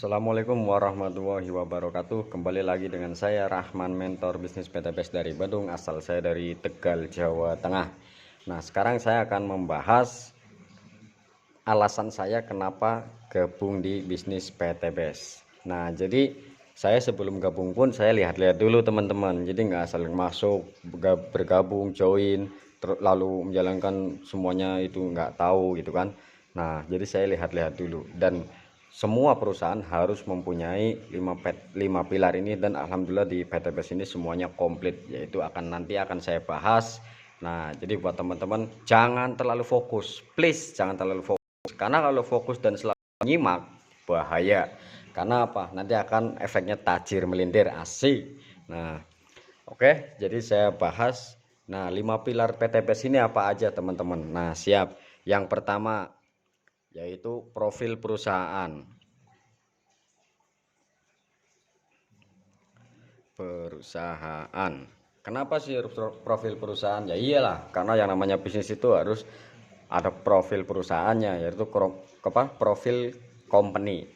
Assalamualaikum warahmatullahi wabarakatuh. Kembali lagi dengan saya Rahman, mentor bisnis PTBS dari Badung, asal saya dari Tegal, Jawa Tengah. Nah, sekarang saya akan membahas alasan saya kenapa gabung di bisnis PTBS. Nah, jadi saya sebelum gabung pun saya lihat-lihat dulu teman-teman. Jadi nggak asal masuk, bergabung, join, lalu menjalankan semuanya itu nggak tahu gitu kan. Nah, jadi saya lihat-lihat dulu, dan semua perusahaan harus mempunyai 5 pilar ini, dan alhamdulillah di PTBS ini semuanya komplit, yaitu nanti akan saya bahas. Nah, jadi buat teman-teman jangan terlalu fokus, please jangan terlalu fokus, karena kalau fokus dan selalu menyimak bahaya. Karena apa? Nanti akan efeknya tajir melintir, asik. Nah, oke, jadi saya bahas. Nah, 5 pilar PTBS ini apa aja teman-teman? Nah, siap. Yang pertama yaitu profil perusahaan. Kenapa sih profil perusahaan? Ya iyalah, karena yang namanya bisnis itu harus ada profil perusahaannya, yaitu profil company.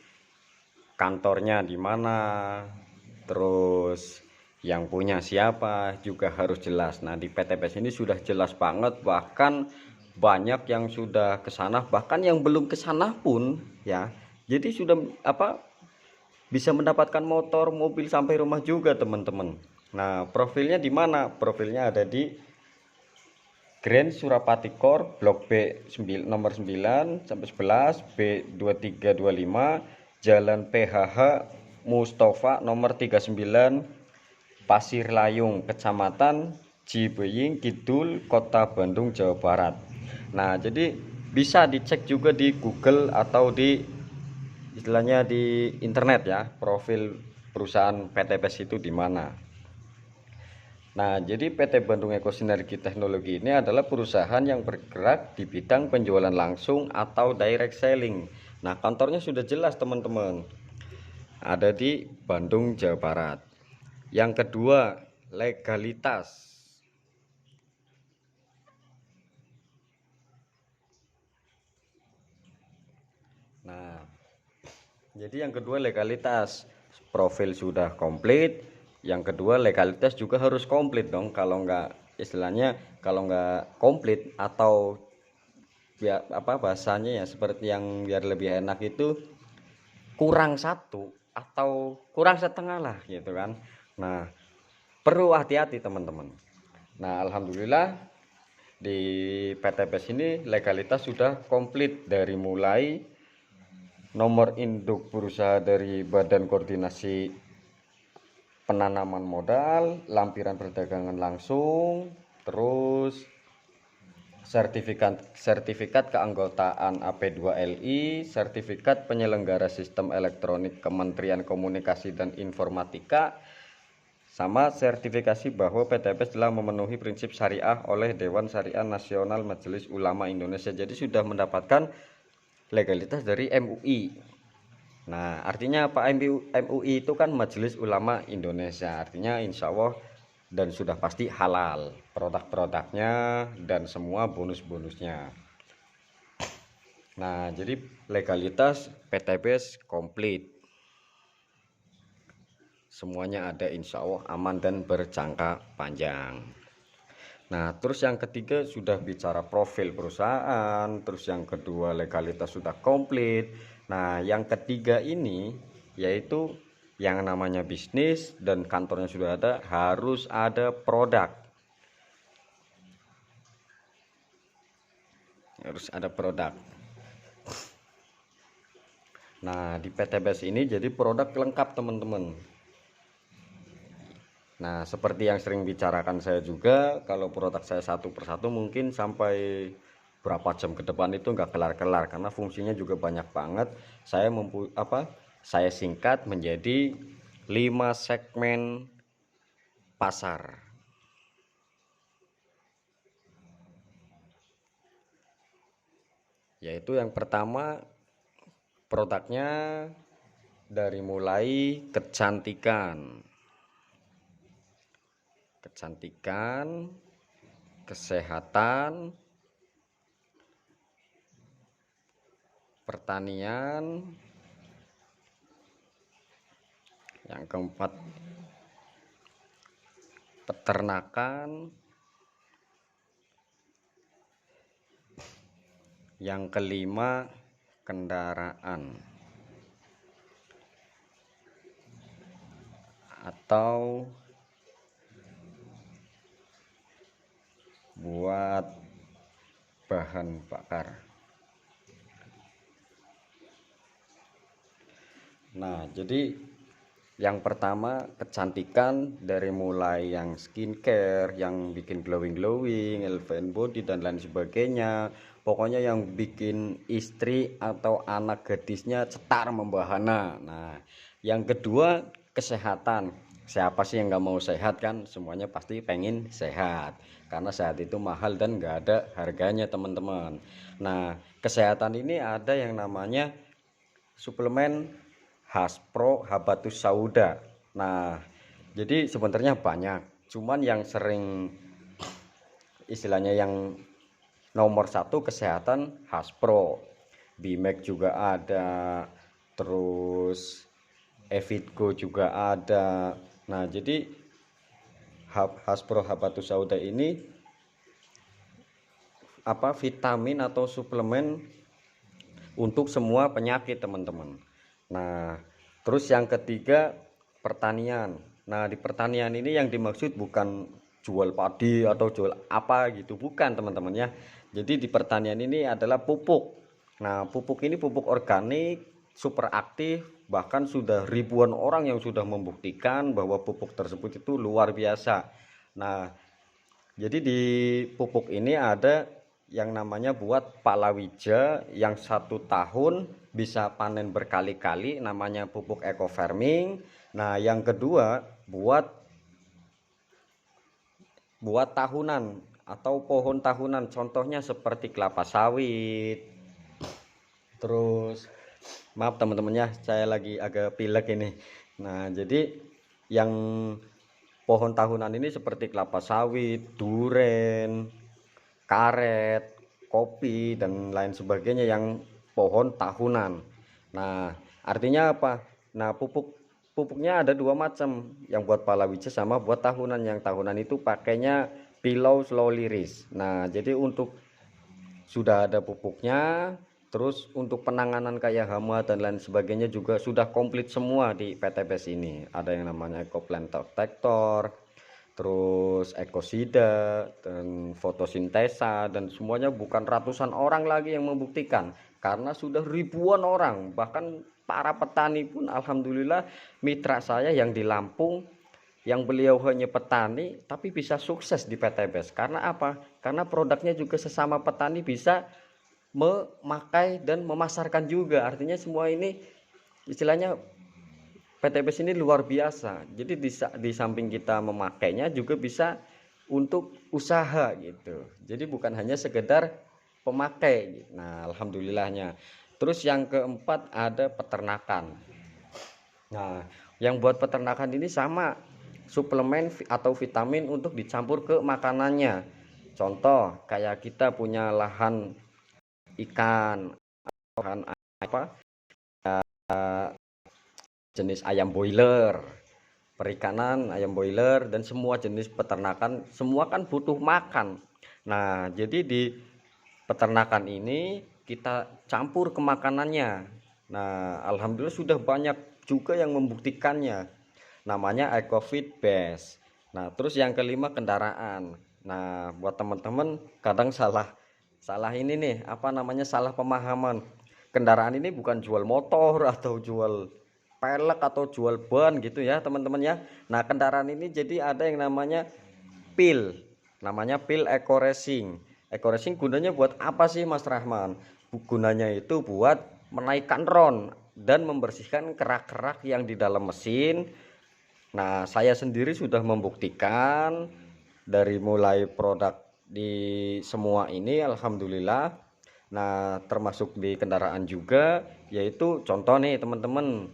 Kantornya di mana, terus yang punya siapa juga harus jelas. Nah, di PTBS ini sudah jelas banget, bahkan banyak yang sudah ke sana, bahkan yang belum ke sana pun ya. Jadi sudah bisa mendapatkan motor, mobil sampai rumah juga, teman-teman. Nah, profilnya di mana? Profilnya ada di Grand Surapati Core, Blok B nomor 9 sampai 11, B2325, Jalan PHH Mustafa nomor 39, Pasir Layung, Kecamatan Cibeuying Kidul, Kota Bandung, Jawa Barat. Nah, jadi bisa dicek juga di Google atau di istilahnya di internet ya, profil perusahaan PTBS itu di mana. Nah, jadi PT Bandung Eko Sinergi Teknologi ini adalah perusahaan yang bergerak di bidang penjualan langsung atau direct selling. Nah, kantornya sudah jelas teman-teman, ada di Bandung, Jawa Barat. Yang kedua, legalitas. Nah, jadi yang kedua legalitas, profil sudah komplit. Yang kedua legalitas juga harus komplit dong. Kalau nggak, istilahnya kalau nggak komplit atau biar bahasanya ya seperti yang biar lebih enak itu kurang satu atau kurang setengah lah gitu kan. Nah, perlu hati-hati teman-teman. Nah, alhamdulillah di PTBS ini legalitas sudah komplit, dari mulai nomor induk berusaha dari Badan Koordinasi Penanaman Modal, lampiran perdagangan langsung, terus sertifikat keanggotaan AP2LI, sertifikat penyelenggara sistem elektronik Kementerian Komunikasi dan Informatika, sama sertifikasi bahwa PTBS telah memenuhi prinsip syariah oleh Dewan Syariah Nasional Majelis Ulama Indonesia. Jadi sudah mendapatkan legalitas dari MUI. Nah, artinya apa? MUI itu kan Majelis Ulama Indonesia. Artinya insya Allah dan sudah pasti halal produk-produknya dan semua bonus-bonusnya. Nah, jadi legalitas PTBS komplit. Semuanya ada, insya Allah aman dan berjangka panjang. Nah, terus yang ketiga sudah bicara profil perusahaan, terus yang kedua legalitas sudah komplit. Nah, yang ketiga ini yaitu yang namanya bisnis dan kantornya sudah ada, harus ada produk. Harus ada produk. Nah, di PTBS ini jadi produk lengkap teman-teman. Nah, seperti yang sering bicarakan saya juga, kalau produk saya satu persatu mungkin sampai berapa jam ke depan itu nggak kelar-kelar, karena fungsinya juga banyak banget. Saya singkat menjadi 5 segmen pasar. Yaitu yang pertama, produknya dari mulai kecantikan, kesehatan, pertanian, Yang keempat, peternakan. Yang kelima, kendaraan atau buat bahan bakar. Nah, jadi yang pertama kecantikan, dari mulai yang skincare, yang bikin glowing, elevate body dan lain sebagainya. Pokoknya yang bikin istri atau anak gadisnya cetar membahana. Nah, yang kedua kesehatan. Siapa sih yang nggak mau sehat kan? Semuanya pasti pengen sehat. Karena sehat itu mahal dan nggak ada harganya teman-teman. Nah, kesehatan ini ada yang namanya suplemen Haspro Habatus Sauda. Nah, jadi sebenarnya banyak, cuman yang sering istilahnya yang nomor satu kesehatan Haspro. Bimek juga ada, terus Evitgo juga ada. Nah, jadi Haspro Habatus Sauda ini vitamin atau suplemen untuk semua penyakit teman-teman. Nah, terus yang ketiga pertanian. Nah, di pertanian ini yang dimaksud bukan jual padi atau jual apa gitu, bukan teman-teman ya. Jadi di pertanian ini adalah pupuk. Nah, pupuk ini pupuk organik, super aktif, bahkan sudah ribuan orang yang sudah membuktikan bahwa pupuk tersebut itu luar biasa. Nah, jadi di pupuk ini ada yang namanya buat palawija yang 1 tahun bisa panen berkali-kali, namanya pupuk eco farming. Nah, yang kedua buat tahunan atau pohon tahunan, contohnya seperti kelapa sawit. Terus maaf teman-teman ya, saya lagi agak pilek ini. Nah, jadi yang pohon tahunan ini seperti kelapa sawit, duren, karet, kopi dan lain sebagainya yang pohon tahunan. Nah, artinya apa? Nah, pupuknya ada dua macam, yang buat palawija sama buat tahunan. Yang tahunan itu pakainya Pilau Slow Liris. Nah, jadi untuk sudah ada pupuknya, terus untuk penanganan kayak hama dan lain sebagainya juga sudah komplit semua di PTBS ini. Ada yang namanya Ecoplant Protector, terus ekosida dan fotosintesa, dan semuanya bukan ratusan orang lagi yang membuktikan, karena sudah ribuan orang, bahkan para petani pun alhamdulillah. Mitra saya yang di Lampung, yang beliau hanya petani tapi bisa sukses di PTBS karena apa? Karena produknya juga sesama petani bisa memakai dan memasarkan juga. Artinya semua ini istilahnya PTBS ini luar biasa. Jadi di samping kita memakainya juga bisa untuk usaha gitu. Jadi bukan hanya sekedar pemakai. Nah, alhamdulillahnya. Terus yang keempat ada peternakan. Nah, yang buat peternakan ini sama, suplemen atau vitamin untuk dicampur ke makanannya. Contoh kayak kita punya lahan ikan, lahan jenis ayam boiler, perikanan, ayam boiler, dan semua jenis peternakan, semua kan butuh makan. Nah, jadi di peternakan ini kita campur ke makanannya. Nah, alhamdulillah sudah banyak juga yang membuktikannya. Namanya EcoFit Base. Nah, terus yang kelima kendaraan. Nah, buat teman-teman kadang salah ini nih, salah pemahaman. Kendaraan ini bukan jual motor atau jual pelek atau jual ban gitu ya teman-teman ya. Nah, kendaraan ini jadi ada yang namanya pil Eco Racing. Eco Racing gunanya buat apa sih Mas Rahman? Gunanya itu buat menaikkan ron dan membersihkan kerak-kerak yang di dalam mesin. Nah, saya sendiri sudah membuktikan dari mulai produk di semua ini alhamdulillah. Nah, termasuk di kendaraan juga, yaitu contoh nih teman-teman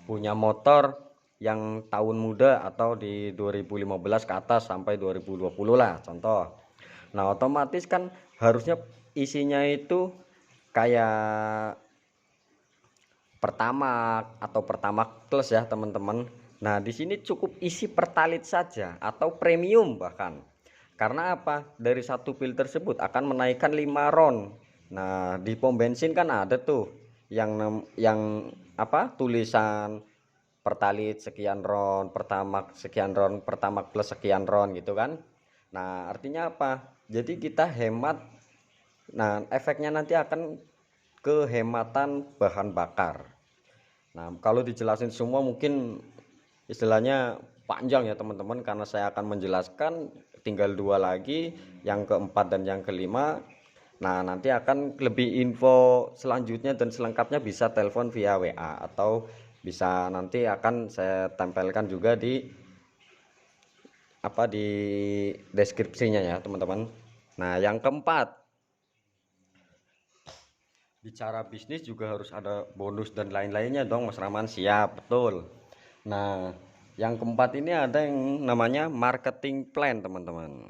punya motor yang tahun muda atau di 2015 ke atas sampai 2020 lah contoh. Nah, otomatis kan harusnya isinya itu kayak Pertamax atau Pertamax Plus ya teman-teman. Nah di sini cukup isi Pertalite saja atau premium bahkan. Karena apa? Dari satu pil tersebut akan menaikkan 5 ron. Nah di pom bensin kan ada tuh yang apa tulisan Pertalite sekian ron, Pertamax sekian ron, Pertamax Plus sekian ron gitu kan. Nah artinya apa? Jadi kita hemat. Nah efeknya nanti akan kehematan bahan bakar. Nah, kalau dijelasin semua mungkin istilahnya panjang ya teman-teman, karena saya akan menjelaskan tinggal 2 lagi, yang keempat dan yang kelima. Nah, nanti akan lebih info selanjutnya dan selengkapnya bisa telepon via WA atau bisa nanti akan saya tempelkan juga di di deskripsinya ya teman-teman. Nah, yang keempat, bicara bisnis juga harus ada bonus dan lain-lainnya dong Mas Rahman. Siap, betul. Nah yang keempat ini ada yang namanya marketing plan teman-teman.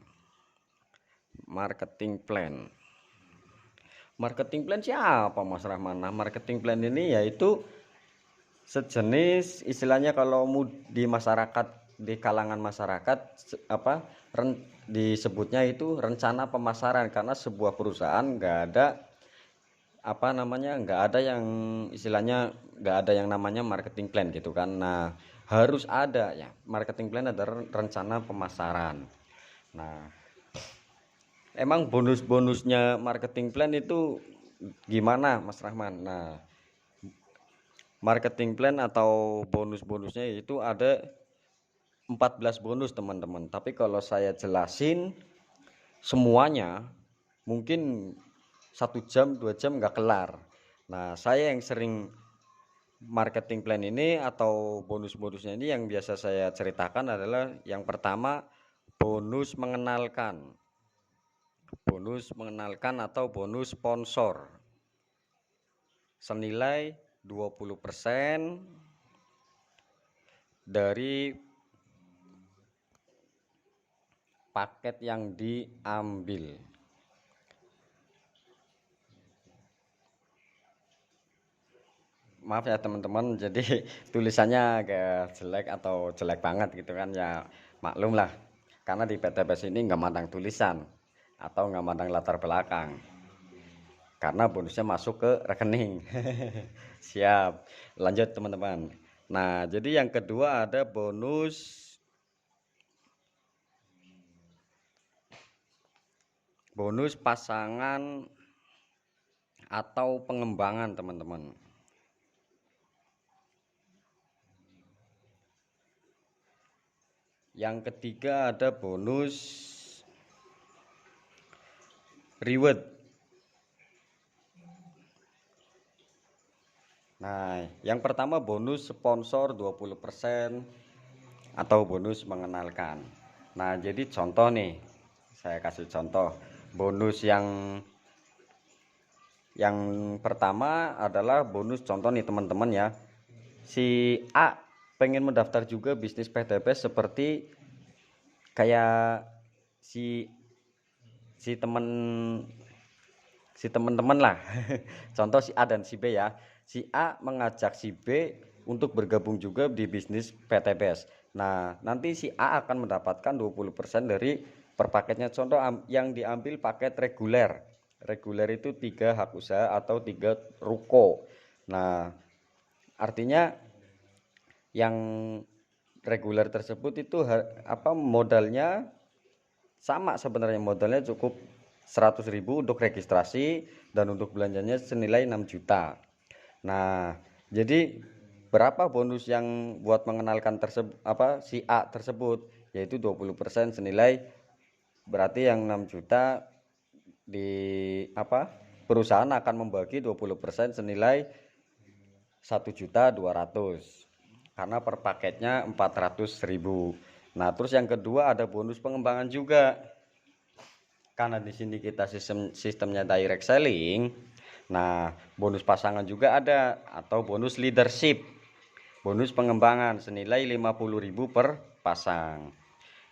Marketing plan siapa Mas Rahman? Nah marketing plan ini yaitu sejenis istilahnya kalau di masyarakat, di kalangan masyarakat disebutnya itu rencana pemasaran, karena sebuah perusahaan nggak ada nggak ada yang istilahnya nggak ada yang namanya marketing plan gitu kan. Nah harus ada ya, marketing plan adalah rencana pemasaran. Nah emang bonus-bonusnya marketing plan itu gimana Mas Rahman? Nah marketing plan atau bonus-bonusnya itu ada 14 bonus teman-teman, tapi kalau saya jelasin semuanya mungkin 1 jam 2 jam nggak kelar. Nah saya yang sering marketing plan ini atau bonus-bonusnya ini yang biasa saya ceritakan adalah yang pertama bonus mengenalkan atau bonus sponsor senilai 20% dari paket yang diambil. Maaf ya teman-teman, jadi tulisannya agak jelek atau jelek banget gitu kan ya, maklum lah, karena di PTBS ini nggak mandang tulisan atau nggak mandang latar belakang, karena bonusnya masuk ke rekening. Siap, lanjut teman-teman. Nah jadi yang kedua ada bonus pasangan atau pengembangan teman-teman. Yang ketiga ada bonus reward. Nah yang pertama bonus sponsor 20% atau bonus mengenalkan. Nah jadi contoh nih, saya kasih contoh bonus yang pertama adalah bonus contoh nih teman-teman ya, si A pengen mendaftar juga bisnis PTBS seperti kayak si teman-teman lah. Contoh si A dan si B ya. Si A mengajak si B untuk bergabung juga di bisnis PTBS. Nah nanti si A akan mendapatkan 20% dari per paketnya. Contoh yang diambil paket reguler itu 3 hak usaha atau 3 ruko. Nah artinya yang reguler tersebut itu modalnya sama, sebenarnya modalnya cukup 100.000 untuk registrasi dan untuk belanjanya senilai 6 juta. Nah jadi berapa bonus yang buat mengenalkan si A tersebut, yaitu 20% senilai, berarti yang 6 juta di perusahaan akan membagi 20% senilai 1.200.000 karena per paketnya 400.000. Nah terus yang kedua ada bonus pengembangan juga, karena di sini kita sistemnya direct selling. Nah bonus pasangan juga ada atau bonus leadership, bonus pengembangan senilai 50.000 per pasang.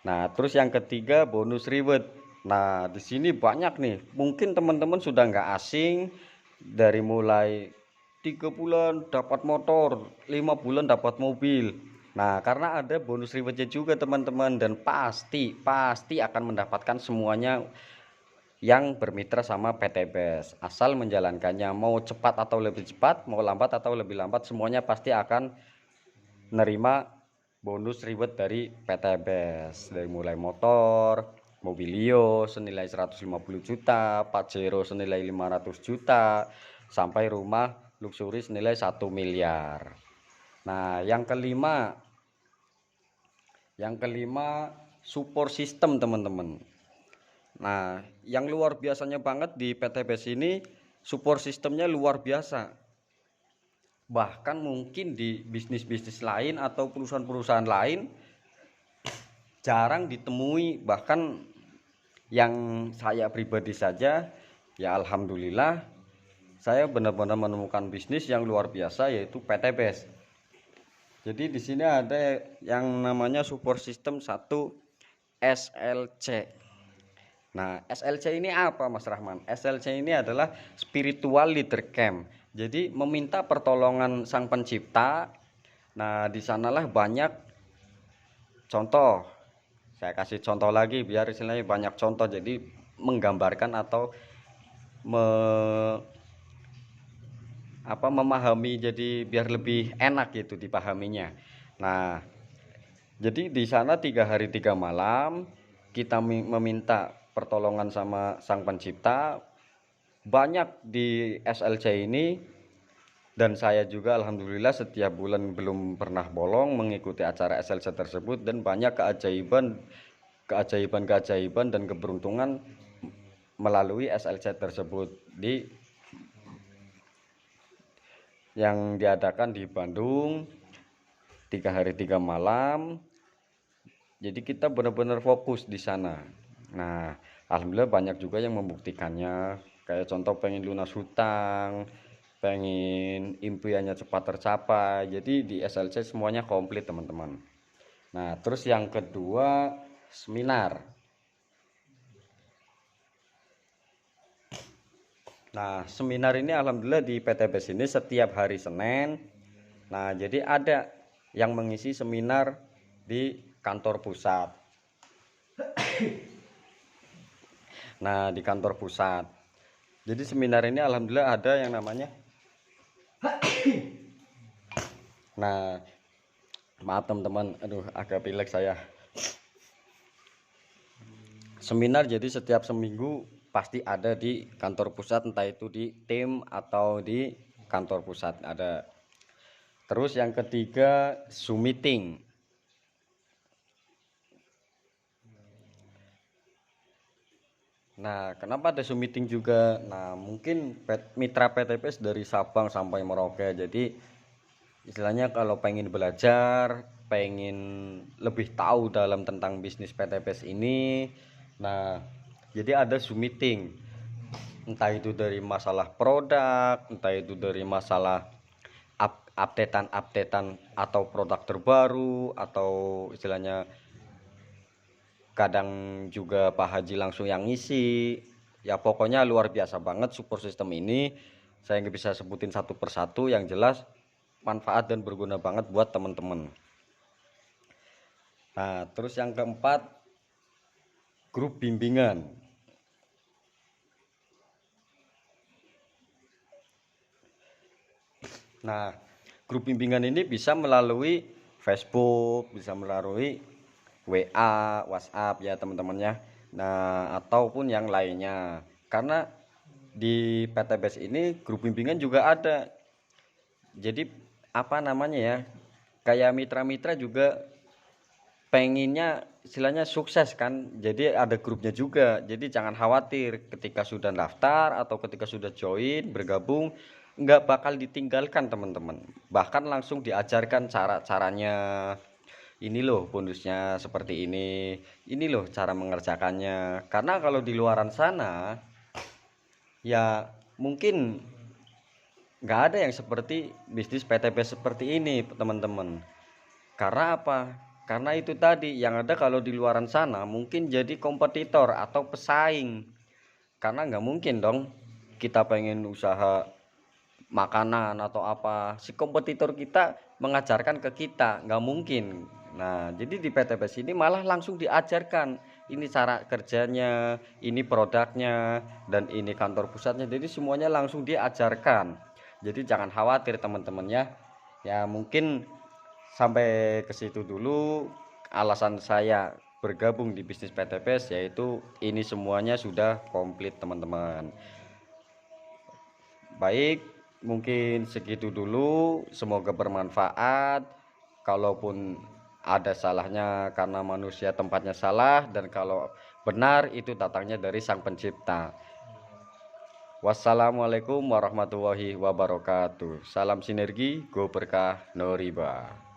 Nah terus yang ketiga bonus reward. Nah di sini banyak nih, mungkin teman-teman sudah nggak asing, dari mulai 3 bulan dapat motor, 5 bulan dapat mobil. Nah, karena ada bonus rewardnya juga teman-teman, dan pasti akan mendapatkan semuanya yang bermitra sama PT BES. Asal menjalankannya, mau cepat atau lebih cepat, mau lambat atau lebih lambat, semuanya pasti akan nerima bonus reward dari PT BES. Dari mulai motor, Mobilio senilai 150 juta, Pajero senilai 500 juta, sampai rumah luxury senilai 1 miliar. Nah, yang kelima support system teman-teman. Nah, yang luar biasanya banget di PT BES ini, support sistemnya luar biasa. Bahkan mungkin di bisnis-bisnis lain atau perusahaan-perusahaan lain jarang ditemui. Bahkan yang saya pribadi saja, ya alhamdulillah, saya benar-benar menemukan bisnis yang luar biasa, yaitu PT BES. Jadi di sini ada yang namanya support system 1 SLC. Nah, SLC ini apa Mas Rahman? SLC ini adalah spiritual leader camp. Jadi meminta pertolongan Sang Pencipta. Nah, di sanalah banyak contoh. Saya kasih contoh lagi biar istilahnya banyak contoh. Jadi menggambarkan atau memahami, jadi biar lebih enak gitu dipahaminya. Nah, jadi di sana 3 hari 3 malam kita meminta pertolongan sama Sang Pencipta. Banyak di SLC ini, dan saya juga alhamdulillah setiap bulan belum pernah bolong mengikuti acara SLC tersebut, dan banyak keajaiban dan keberuntungan melalui SLC tersebut yang diadakan di Bandung 3 hari 3 malam. Jadi kita benar-benar fokus di sana. Nah, alhamdulillah banyak juga yang membuktikannya. Kayak contoh pengen lunas hutang, pengen impiannya cepat tercapai. Jadi di SLC semuanya komplit teman-teman. Nah, terus yang kedua, seminar. Nah, seminar ini alhamdulillah di PT BES ini setiap hari Senin. Nah, jadi ada yang mengisi seminar di kantor pusat. Nah, di kantor pusat. Jadi seminar ini alhamdulillah ada yang namanya Nah, maaf teman-teman, aduh agak pilek saya. Seminar jadi setiap seminggu pasti ada di kantor pusat, entah itu di tim atau di kantor pusat ada. Terus yang ketiga, Zoom meeting. Nah, kenapa ada Zoom meeting juga? Nah, mungkin mitra PT BES dari Sabang sampai Merauke. Jadi istilahnya kalau pengen belajar, pengen lebih tahu dalam tentang bisnis PT BES ini, nah jadi ada Zoom meeting. Entah itu dari masalah produk, entah itu dari masalah updatean atau produk terbaru, atau istilahnya kadang juga Pak Haji langsung yang ngisi. Ya pokoknya luar biasa banget support system ini. Saya nggak bisa sebutin satu persatu, yang jelas manfaat dan berguna banget buat teman-teman. Nah, terus yang keempat, grup bimbingan. Nah, grup bimbingan ini bisa melalui Facebook, bisa melalui WA, WhatsApp ya teman-temannya. Nah, ataupun yang lainnya. Karena di PT BES ini grup bimbingan juga ada. Jadi apa namanya ya? Kayak mitra-mitra juga pengennya istilahnya sukses kan. Jadi ada grupnya juga. Jadi jangan khawatir ketika sudah daftar atau ketika sudah join, bergabung, nggak bakal ditinggalkan teman-teman. Bahkan langsung diajarkan cara-caranya. Ini loh bonusnya seperti ini loh cara mengerjakannya. Karena kalau di luaran sana ya mungkin nggak ada yang seperti bisnis PT BES seperti ini teman-teman. Karena apa? Karena itu tadi, yang ada kalau di luaran sana mungkin jadi kompetitor atau pesaing. Karena nggak mungkin dong kita pengen usaha makanan atau apa, si kompetitor kita mengajarkan ke kita, nggak mungkin. Nah, jadi di PTBS ini malah langsung diajarkan ini cara kerjanya, ini produknya, dan ini kantor pusatnya. Jadi semuanya langsung diajarkan. Jadi jangan khawatir teman-temannya. Ya mungkin sampai ke situ dulu alasan saya bergabung di bisnis PTBS, yaitu ini semuanya sudah komplit teman-teman. Baik, mungkin segitu dulu, semoga bermanfaat. Kalaupun ada salahnya karena manusia tempatnya salah, dan kalau benar itu datangnya dari Sang Pencipta. Wassalamualaikum warahmatullahi wabarakatuh. Salam sinergi, go berkah, no riba.